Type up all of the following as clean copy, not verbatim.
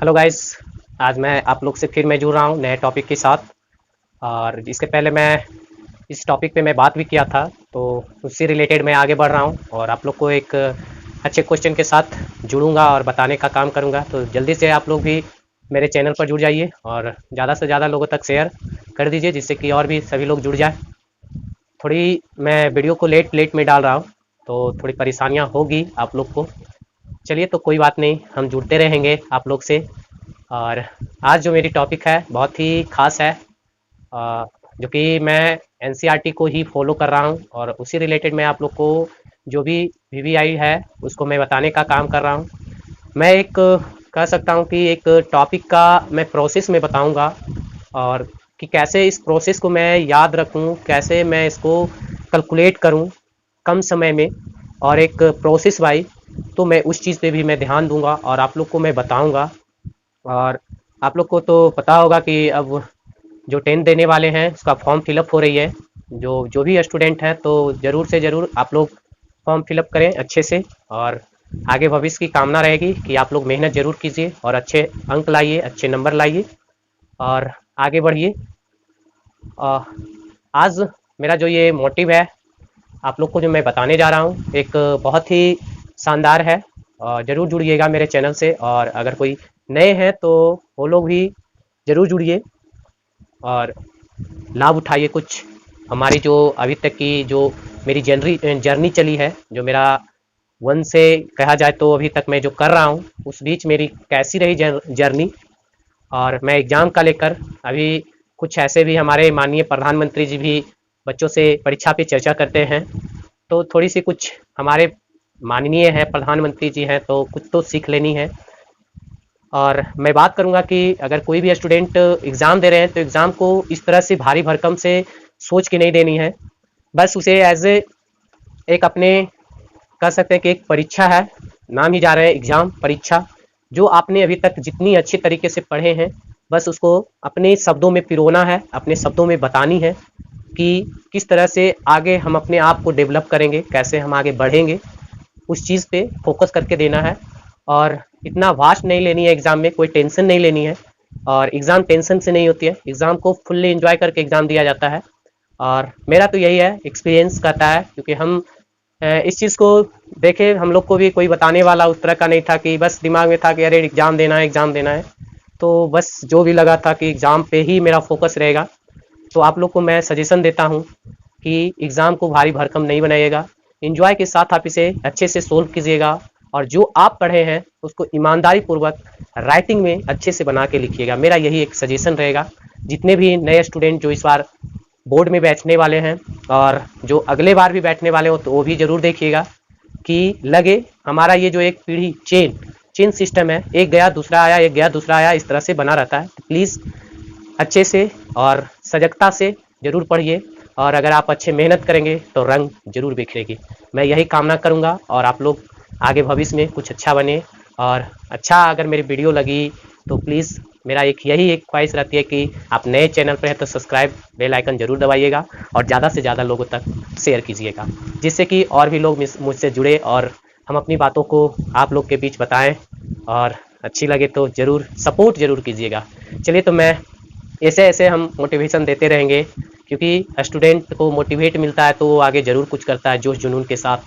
Hello guys. आज मैं आप लोग से फिर मैं जुड़ रहा हूँ नए टॉपिक के साथ। और इसके पहले मैं इस टॉपिक पे मैं बात भी किया था, तो उससे रिलेटेड मैं आगे बढ़ रहा हूँ और आप लोग को एक अच्छे क्वेश्चन के साथ जुड़ूंगा और बताने का काम करूँगा। तो जल्दी से आप लोग भी मेरे चैनल पर जुड़ जाइए और ज़्यादा से ज़्यादा लोगों तक शेयर कर दीजिए, जिससे कि और भी सभी लोग जुड़ जाए। थोड़ी मैं वीडियो को लेट लेट में डाल रहा हूँ, तो थोड़ी परेशानियाँ होगी आप लोग को। चलिए, तो कोई बात नहीं, हम जुड़ते रहेंगे आप लोग से। और आज जो मेरी टॉपिक है बहुत ही ख़ास है, अ, जो कि मैं एनसीईआरटी को ही फॉलो कर रहा हूँ और उसी रिलेटेड मैं आप लोग को जो भी वीवीआई है उसको मैं बताने का काम कर रहा हूँ। मैं एक कह सकता हूँ कि एक टॉपिक का मैं प्रोसेस में बताऊँगा, और कि कैसे इस प्रोसेस को मैं याद रखूँ, कैसे मैं इसको कैलकुलेट करूँ कम समय में और एक प्रोसेस वाइज। तो मैं उस चीज़ पे भी मैं ध्यान दूंगा और आप लोग को मैं बताऊंगा। और आप लोग को तो पता होगा कि अब जो टेंथ देने वाले हैं उसका फॉर्म फिलअप हो रही है। जो जो भी स्टूडेंट हैं तो ज़रूर से ज़रूर आप लोग फॉर्म फिलअप करें अच्छे से। और आगे भविष्य की कामना रहेगी कि आप लोग मेहनत ज़रूर कीजिए और अच्छे अंक लाइए, अच्छे नंबर लाइए और आगे बढ़िए। आज मेरा जो ये मोटिव है आप लोग को जो मैं बताने जा रहा हूँ एक बहुत ही शानदार है। ज़रूर जुड़िएगा मेरे चैनल से, और अगर कोई नए हैं तो वो लोग भी ज़रूर जुड़िए और लाभ उठाइए कुछ। हमारी जो अभी तक की जो मेरी जर्नी चली है, जो मेरा वन से कहा जाए तो अभी तक मैं जो कर रहा हूँ उस बीच मेरी कैसी रही जर्नी। और मैं एग्ज़ाम का लेकर अभी कुछ ऐसे भी हमारे माननीय प्रधानमंत्री जी भी बच्चों से परीक्षा पे चर्चा करते हैं, तो थोड़ी सी कुछ हमारे माननीय है प्रधानमंत्री जी हैं तो कुछ तो सीख लेनी है। और मैं बात करूंगा कि अगर कोई भी स्टूडेंट एग्ज़ाम दे रहे हैं तो एग्ज़ाम को इस तरह से भारी भरकम से सोच के नहीं देनी है। बस उसे एज ए एक अपने कह सकते हैं कि एक परीक्षा है, नाम ही जा रहा है एग्ज़ाम परीक्षा। जो आपने अभी तक जितनी अच्छी तरीके से पढ़े हैं बस उसको अपने शब्दों में पिरोना है, अपने शब्दों में बतानी है कि किस तरह से आगे हम अपने आप को डेवलप करेंगे, कैसे हम आगे बढ़ेंगे, उस चीज़ पे फोकस करके देना है। और इतना वास्ट नहीं लेनी है एग्ज़ाम में, कोई टेंशन नहीं लेनी है। और एग्ज़ाम टेंशन से नहीं होती है, एग्ज़ाम को फुल्ली एंजॉय करके एग्ज़ाम दिया जाता है। और मेरा तो यही है, एक्सपीरियंस कहता है, क्योंकि हम इस चीज़ को देखे, हम लोग को भी कोई बताने वाला उस तरह का नहीं था कि बस दिमाग में था कि अरे एग्ज़ाम देना है, एग्ज़ाम देना है। तो बस जो भी लगा था कि एग्ज़ाम पे ही मेरा फोकस रहेगा। तो आप लोग को मैं सजेशन देता हूँ कि एग्ज़ाम को भारी भरकम नहीं बनाइएगा, इंजॉय के साथ आप इसे अच्छे से सोल्व कीजिएगा। और जो आप पढ़े हैं उसको ईमानदारी पूर्वक राइटिंग में अच्छे से बना के लिखिएगा। मेरा यही एक सजेशन रहेगा जितने भी नए स्टूडेंट जो इस बार बोर्ड में बैठने वाले हैं और जो अगले बार भी बैठने वाले हो, तो वो भी ज़रूर देखिएगा कि लगे हमारा ये जो एक पीढ़ी चेन चेन सिस्टम है, एक गया दूसरा आया, एक गया दूसरा आया, इस तरह से बना रहता है। तो प्लीज़ अच्छे से और सजगता से ज़रूर पढ़िए। और अगर आप अच्छे मेहनत करेंगे तो रंग जरूर बिखरेगी। मैं यही कामना करूँगा और आप लोग आगे भविष्य में कुछ अच्छा बने। और अच्छा अगर मेरी वीडियो लगी तो प्लीज़ मेरा एक यही एक ख्वाहिश रहती है कि आप नए चैनल पर हैं तो सब्सक्राइब बेल आइकन जरूर दबाइएगा और ज़्यादा से ज़्यादा लोगों तक शेयर कीजिएगा, जिससे कि और भी लोग मुझसे जुड़े और हम अपनी बातों को आप लोग के बीच बताएं। और अच्छी लगे तो ज़रूर सपोर्ट ज़रूर कीजिएगा। चलिए, तो मैं ऐसे ऐसे हम मोटिवेशन देते रहेंगे, क्योंकि स्टूडेंट को मोटिवेट मिलता है तो वो आगे ज़रूर कुछ करता है जोश जुनून के साथ।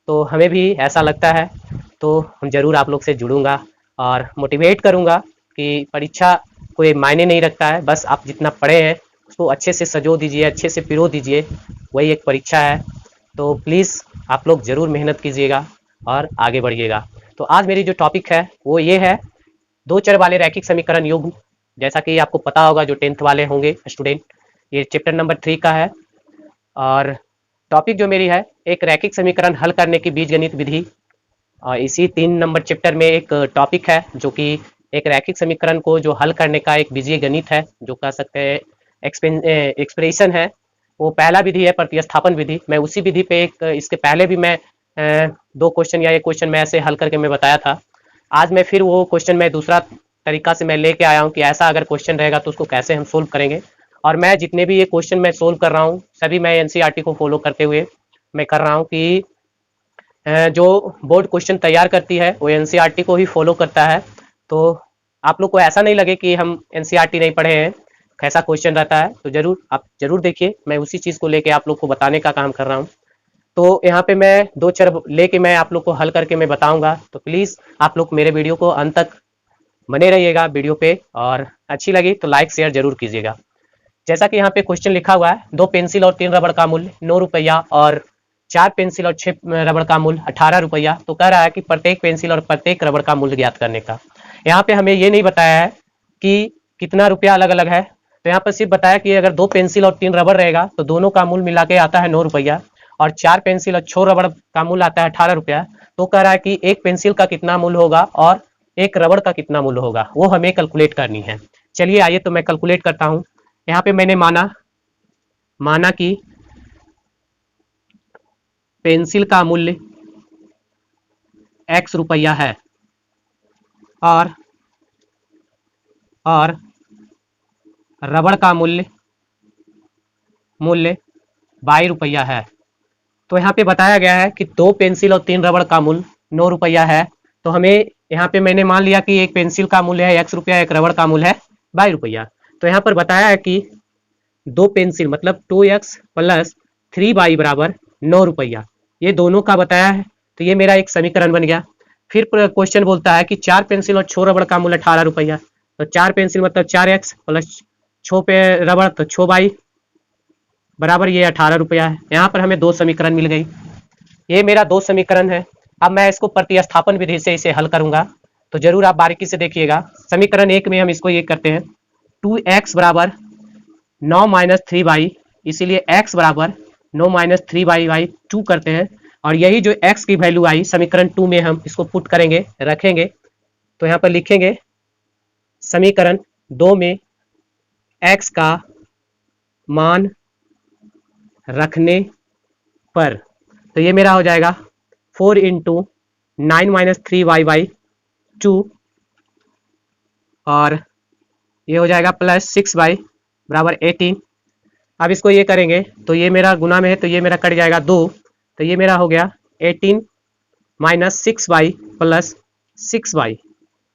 तो हमें भी ऐसा लगता है, तो हम ज़रूर आप लोग से जुड़ूंगा और मोटिवेट करूंगा कि परीक्षा कोई मायने नहीं रखता है, बस आप जितना पढ़े हैं उसको अच्छे से सजो दीजिए, अच्छे से पिरो दीजिए, वही एक परीक्षा है। तो प्लीज़ आप लोग ज़रूर मेहनत कीजिएगा और आगे बढ़िएगा। तो आज मेरी जो टॉपिक है वो ये है, दो चर वाले रैखिक समीकरण युग्म। जैसा कि आपको पता होगा जो टेंथ वाले होंगे स्टूडेंट, ये चैप्टर नंबर 3 का है। और टॉपिक जो मेरी है, एक रैखिक समीकरण हल करने की बीजगणित विधि। और इसी 3 नंबर चैप्टर में एक टॉपिक है जो कि एक रैखिक समीकरण को जो हल करने का एक बीजीय गणित है, जो कह सकते हैं एक्सप्रेशन है। वो पहला विधि है प्रतिस्थापन विधि। मैं उसी विधि पे एक इसके पहले भी मैं 2 क्वेश्चन या एक क्वेश्चन मैं ऐसे हल करके मैं बताया था। आज मैं फिर वो क्वेश्चन मैं दूसरा तरीका से मैं लेके आया हूँ कि ऐसा अगर क्वेश्चन रहेगा तो उसको कैसे हम सोल्व करेंगे। और मैं जितने भी ये क्वेश्चन मैं सोल्व कर रहा हूँ सभी मैं एनसीईआरटी को फॉलो करते हुए मैं कर रहा हूँ कि जो बोर्ड क्वेश्चन तैयार करती है वो एनसीईआरटी को ही फॉलो करता है। तो आप लोग को ऐसा नहीं लगे कि हम एनसीईआरटी नहीं पढ़े हैं, कैसा क्वेश्चन रहता है, तो जरूर आप जरूर देखिए। मैं उसी चीज़ को लेके आप लोग को बताने का काम कर रहा हूँ। तो यहाँ पे मैं दो चर लेके मैं आप लोग को हल करके मैं बताऊंगा, तो प्लीज़ आप लोग मेरे वीडियो को अंत तक बने रहिएगा वीडियो पे, और अच्छी लगी तो लाइक शेयर जरूर कीजिएगा। जैसा कि यहाँ पे क्वेश्चन लिखा हुआ है, 2 पेंसिल और 3 रबड़ का मूल्य 9 रुपया और 4 पेंसिल और 6 रबड़ का मूल्य 18 रुपया। तो कह रहा है कि प्रत्येक पेंसिल और प्रत्येक रबड़ का मूल्य ज्ञात करने का। यहाँ पे हमें ये नहीं बताया है कि कितना रुपया अलग अलग है, तो यहाँ पर सिर्फ बताया कि अगर 2 पेंसिल और 3 रबड़ रहेगा तो दोनों का मूल्य मिला के आता है 9 रुपया, और 4 पेंसिल और 6 रबड़ का मूल्य आता है 18 रुपया। तो कह रहा है कि एक पेंसिल का कितना मूल्य होगा और एक रबड़ का कितना मूल्य होगा, वो हमें कैलकुलेट करनी है। चलिए आइए तो मैं कैलकुलेट करता हूँ। यहाँ पे मैंने माना कि पेंसिल का मूल्य x रुपया है और रबड़ का मूल्य 22 रुपया है। तो यहाँ पे बताया गया है कि 2 पेंसिल और 3 रबड़ का मूल्य 9 रुपया है। तो हमें यहाँ पे मैंने मान लिया कि एक पेंसिल का मूल्य है x रुपया, एक रबड़ का मूल्य है 22 रुपया। तो यहाँ पर बताया है कि 2 पेंसिल मतलब 2x प्लस 3y बराबर 9 रुपया, ये दोनों का बताया है। तो ये मेरा एक समीकरण बन गया। फिर क्वेश्चन बोलता है कि 4 पेंसिल और 6 रबड़ का मूल्य 18 रुपया। तो 4 पेंसिल मतलब 4x प्लस 6 पे रबड़ तो 6y बराबर ये 18 रुपया है। यहाँ पर हमें 2 समीकरण मिल गई। ये मेरा 2 समीकरण है। अब मैं इसको प्रतिस्थापन विधि से इसे हल करूंगा, तो जरूर आप बारीकी से देखिएगा। समीकरण 1 में हम इसको ये करते हैं, 2x बराबर 9 माइनस 3y, इसीलिए x बराबर 9 माइनस 3y बाई 2 करते हैं। और यही जो x की वैल्यू आई समीकरण 2 में हम इसको पुट करेंगे, रखेंगे। तो यहाँ पर लिखेंगे समीकरण 2 में x का मान रखने पर, तो ये मेरा हो जाएगा 4 इंटू 9 माइनस 3y बाई 2, और ये हो जाएगा प्लस 6y बराबर 18। अब इसको ये करेंगे तो ये मेरा गुना में है, तो ये मेरा कट जाएगा 2, तो ये मेरा हो गया 18 minus 6y plus 6y।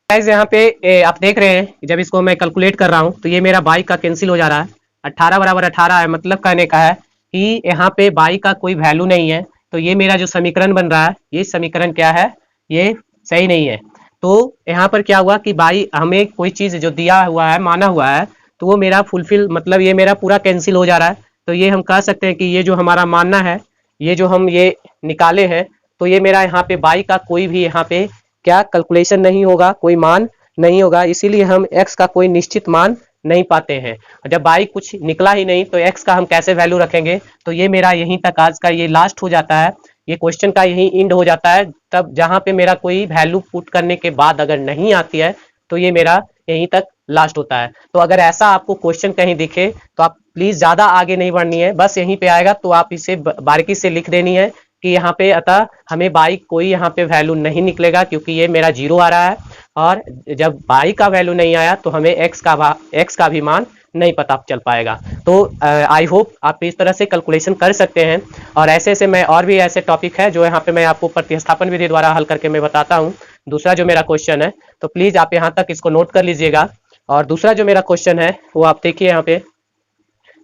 Guys यहाँ पे आप देख रहे हैं जब इसको मैं कैलकुलेट कर रहा हूँ तो ये मेरा y का कैंसिल हो जा रहा है। 18 बराबर 18 है, मतलब कहने का है कि यहाँ पे y का कोई वैल्यू नहीं है। तो ये मेरा जो समीकरण बन रहा है, ये समीकरण क्या है, ये सही नहीं है। तो यहाँ पर क्या हुआ कि y हमें कोई चीज़ जो दिया हुआ है, माना हुआ है, तो वो मेरा फुलफिल मतलब ये मेरा पूरा कैंसिल हो जा रहा है। तो ये हम कह सकते हैं कि ये जो हमारा मानना है, ये जो हम ये निकाले हैं, तो ये मेरा यहाँ पे y का कोई भी यहाँ पे क्या कैलकुलेशन नहीं होगा, कोई मान नहीं होगा। इसीलिए हम x का कोई निश्चित मान नहीं पाते हैं। जब y कुछ निकला ही नहीं तो x का हम कैसे वैल्यू रखेंगे। तो ये मेरा यहीं तक आज का ये लास्ट हो जाता है, ये क्वेश्चन का यही एंड हो जाता है। तब जहाँ पे मेरा कोई वैल्यू पुट करने के बाद अगर नहीं आती है तो ये मेरा यहीं तक लास्ट होता है। तो अगर ऐसा आपको क्वेश्चन कहीं दिखे तो आप प्लीज ज्यादा आगे नहीं बढ़नी है, बस यहीं पे आएगा तो आप इसे बारीकी से लिख देनी है कि यहाँ पे अतः हमें y कोई यहाँ पे वैल्यू नहीं निकलेगा, क्योंकि ये मेरा 0 आ रहा है। और जब y का वैल्यू नहीं आया तो हमें x का भी मान नहीं पता चल पाएगा। तो आई होप आप इस तरह से कैलकुलेशन कर सकते हैं। और ऐसे ऐसे मैं और भी ऐसे टॉपिक है जो यहाँ पे मैं आपको प्रतिस्थापन विधि द्वारा हल करके मैं बताता हूँ। दूसरा जो मेरा क्वेश्चन है, तो प्लीज आप यहाँ तक इसको नोट कर लीजिएगा। और दूसरा जो मेरा क्वेश्चन है वो आप देखिए यहाँ पे।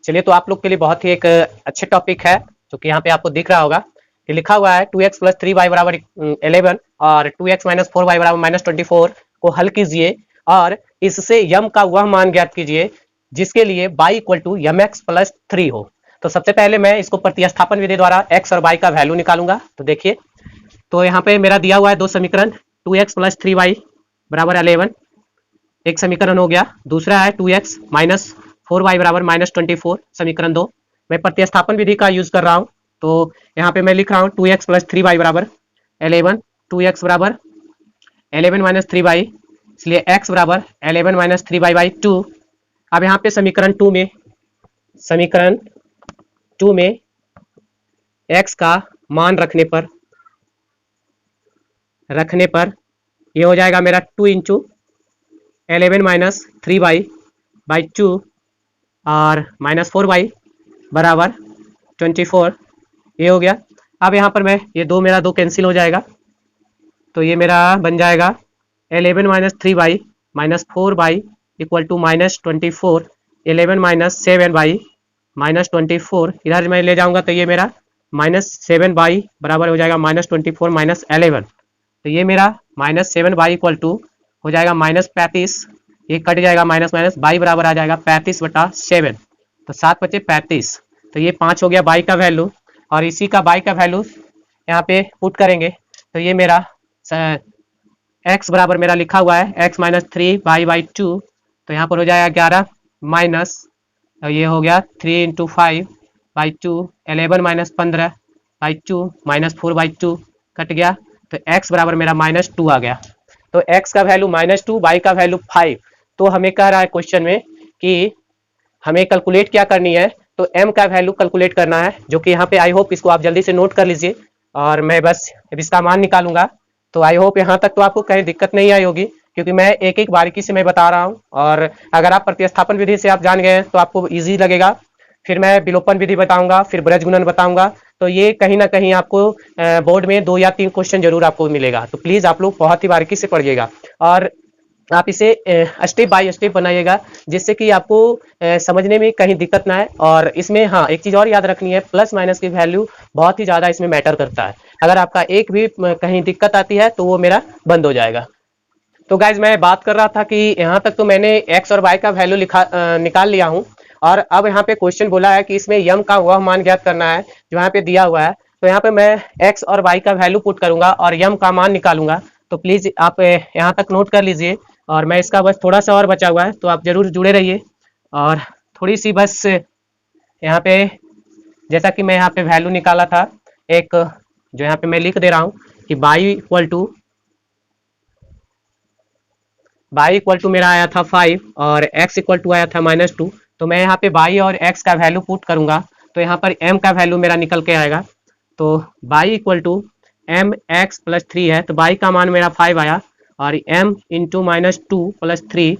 चलिए, तो आप लोग के लिए बहुत ही एक अच्छे टॉपिक है जो कि यहाँ पे आपको दिख रहा होगा कि लिखा हुआ है 2x प्लस 3y बराबर 11 और 2x माइनस 4y बराबर माइनस 24 को हल कीजिए और इससे यम का वह मान ज्ञात कीजिए जिसके लिए y equal to M X plus 3 हो। तो सबसे पहले मैं इसको प्रतिस्थापन विधि द्वारा x और y का वैल्यू निकालूंगा। तो देखिए, तो यहाँ पे मेरा दिया हुआ है 2 समीकरण, 2x प्लस 3y बराबर 11 एक समीकरण हो गया। दूसरा है 2x माइनस 4y बराबर माइनस 24 समीकरण 2। मैं प्रतिस्थापन विधि का यूज कर रहा हूँ। तो यहाँ पे मैं लिख रहा हूँ 2x प्लस 3y बराबर 11, 2x बराबर 11 माइनस 3y, इसलिए x बराबर 11 माइनस 3y बाई 2। अब यहाँ पे समीकरण 2 में x का मान रखने पर ये हो जाएगा मेरा 2 इंटू 11 माइनस 3y बाई 2 और माइनस 4y बराबर 24, ये हो गया। अब यहाँ पर मैं ये मेरा 2 कैंसिल हो जाएगा, तो ये मेरा बन जाएगा 11 minus 3y -4 equal to -24, 11 - 7 minus 24, इधर मैं ले जाऊंगा तो ये मेरा -7 बराबर हो जाएगा -24 - 11, तो ये मेरा -7 इक्वल टू हो जाएगा -35, ये कट जाएगा माइनस माइनस, बराबर आ जाएगा 35/7, तो 7 बचे 35, तो ये 5 हो गया बाई का वैल्यू, और इसी का बाई का वैल्यू यहाँ पे पुट करेंगे तो ये मेरा x बराबर मेरा लिखा हुआ है x - 3 बाई 2, तो यहाँ पर हो जाएगा 11 माइनस, तो ये हो गया 3 × 5/2, 11 - 15/2 -4/2 कट गया, तो x बराबर मेरा -2 आ गया। तो x का वैल्यू -2, y का वैल्यू 5। तो हमें कह रहा है क्वेश्चन में कि हमें कैलकुलेट क्या करनी है, तो m का वैल्यू कैलकुलेट करना है, जो कि यहाँ पे आई होप इसको आप जल्दी से नोट कर लीजिए, और मैं बस अब इसका मान निकालूंगा। तो आई होप यहाँ तक तो आपको कहीं दिक्कत नहीं आई होगी, क्योंकि मैं एक एक बारीकी से मैं बता रहा हूँ, और अगर आप प्रतिस्थापन विधि से आप जान गए तो आपको ईजी लगेगा। फिर मैं विलोपन विधि बताऊंगा, फिर ब्रज गुणन बताऊंगा, तो ये कहीं ना कहीं आपको बोर्ड में 2 या 3 क्वेश्चन जरूर आपको मिलेगा, तो प्लीज आप लोग बहुत ही बारीकी से पढ़िएगा, और आप इसे स्टेप बाय स्टेप बनाइएगा, जिससे कि आपको समझने में कहीं दिक्कत ना है। और इसमें हाँ एक चीज़ और याद रखनी है, प्लस माइनस की वैल्यू बहुत ही ज़्यादा इसमें मैटर करता है। अगर आपका एक भी कहीं दिक्कत आती है तो वो मेरा बंद हो जाएगा। तो गाइज मैं बात कर रहा था कि यहाँ तक तो मैंने एक्स और वाई का वैल्यू निकाल लिया हूँ, और अब यहाँ पे क्वेश्चन बोला है कि इसमें यम का वह मान ज्ञात करना है जो यहाँ पे दिया हुआ है। तो यहाँ पे मैं एक्स और वाई का वैल्यू पुट करूंगा और यम का मान निकालूंगा, तो प्लीज आप यहाँ तक नोट कर लीजिए, और मैं इसका बस थोड़ा सा और बचा हुआ है, तो आप जरूर जुड़े रहिए। और थोड़ी सी बस यहाँ पे जैसा कि मैं यहाँ पे वैल्यू निकाला था, एक जो यहाँ पे मैं लिख दे रहा हूँ कि बाई इक्वल टू मेरा आया था 5 और x इक्वल टू आया था -2, तो मैं यहाँ पे बाई और x का वैल्यू पुट करूंगा, तो यहाँ पर m का वैल्यू मेरा निकल के आएगा। तो बाई इक्वल टू mx + 3 है, तो बाई का मान मेरा 5 आया, और m इंटू -2 + 3,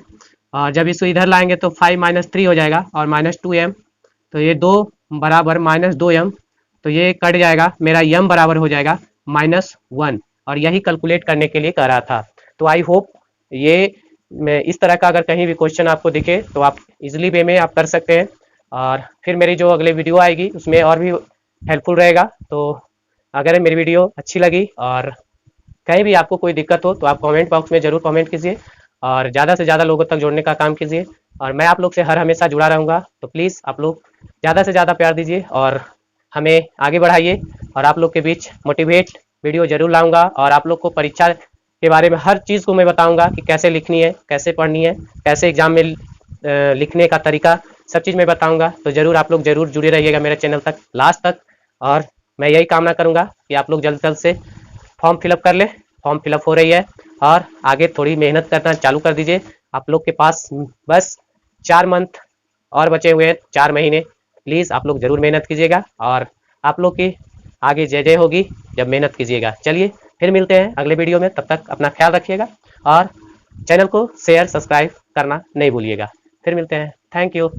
और जब इसको इधर लाएंगे तो 5 - 3 हो जाएगा, और -2m, तो ये 2 बराबर -2m, तो ये कट जाएगा, मेरा m बराबर हो जाएगा -1, और यही कैलकुलेट करने के लिए कह रहा था। तो आई होप ये मैं इस तरह का अगर कहीं भी क्वेश्चन आपको दिखे तो आप इजीली वे में आप कर सकते हैं, और फिर मेरी जो अगले वीडियो आएगी उसमें और भी हेल्पफुल रहेगा। तो अगर मेरी वीडियो अच्छी लगी और कहीं भी आपको कोई दिक्कत हो तो आप कमेंट बॉक्स में ज़रूर कमेंट कीजिए, और ज़्यादा से ज़्यादा लोगों तक जोड़ने का काम कीजिए, और मैं आप लोग से हर हमेशा जुड़ा रहूँगा। तो प्लीज़ आप लोग ज़्यादा से ज़्यादा प्यार दीजिए और हमें आगे बढ़ाइए, और आप लोग के बीच मोटिवेट वीडियो जरूर लाऊंगा, और आप लोग को परीक्षा के बारे में हर चीज़ को मैं बताऊंगा कि कैसे लिखनी है, कैसे पढ़नी है, कैसे एग्जाम में लिखने का तरीका, सब चीज़ मैं बताऊंगा। तो जरूर आप लोग जरूर जुड़े रहिएगा मेरे चैनल तक लास्ट तक, और मैं यही कामना करूंगा कि आप लोग जल्द जल्द से फॉर्म फिलअप कर ले। फॉर्म फिलअप हो रही है, और आगे थोड़ी मेहनत करना चालू कर दीजिए। आप लोग के पास बस 4 मंथ और बचे हुए हैं, 4 महीने। प्लीज़ आप लोग जरूर मेहनत कीजिएगा, और आप लोग की आगे जय जय होगी जब मेहनत कीजिएगा। चलिए फिर मिलते हैं अगले वीडियो में, तब तक अपना ख्याल रखिएगा, और चैनल को शेयर सब्सक्राइब करना नहीं भूलिएगा। फिर मिलते हैं, थैंक यू।